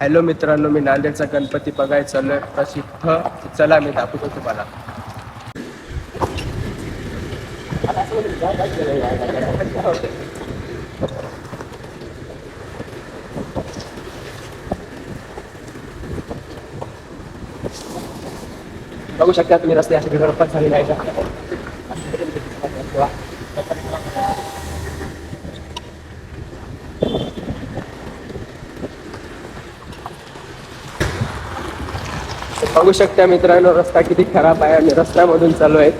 Hello मित्रांनो, मी नांदेडचा गणपती बघायला चाललोय. प्रसिद्ध, चला मी दाखवतो तुम्हाला. बघू शकता तुम्ही, रस्ते असे गडबड झालेले आहेत. बघू शकता मित्रांनो, रस्ता किती खराब आहे. आम्ही रस्त्यामधून चालू आहे.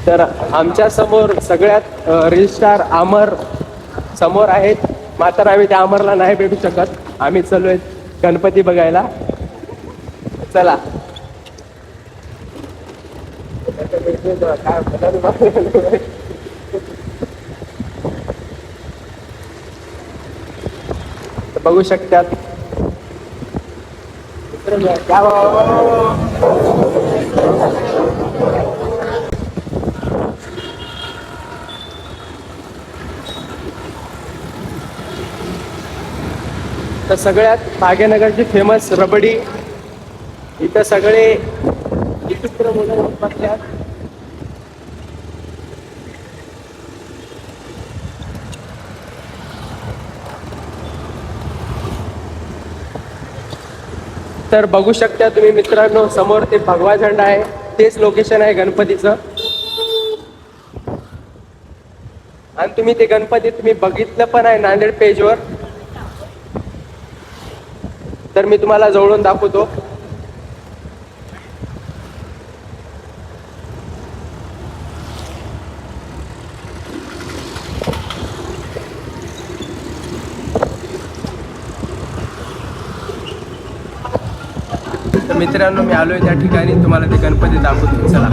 तर आमच्या समोर सगळ्यात रील स्टार अमर समोर आहेत. मात्र आम्ही त्या अमरला नाही भेटू शकत. आम्ही चालू आहे गणपती बघायला. चला. बघू शकतात. तर सगळ्यात भाग्यनगरची फेमस रबडी इथं सगळे विचित्र मुलं बसल्यात. तर बघू शकता तुम्ही मित्रांनो, समोर ते भगवा झेंडा आहे. तेच लोकेशन आहे गणपतीचं. आणि तुम्ही ते गणपती तुम्ही बघितलं पण आहे नांदेड पेजवर. तर मी तुम्हाला जवळून दाखवतो. तर मित्रांनो, मी आलोय त्या ठिकाणी, तुम्हाला ते गणपती दाखवतो. चला.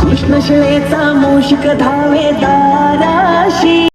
कृष्ण शिळेचा मूषिक धावे दाराशी.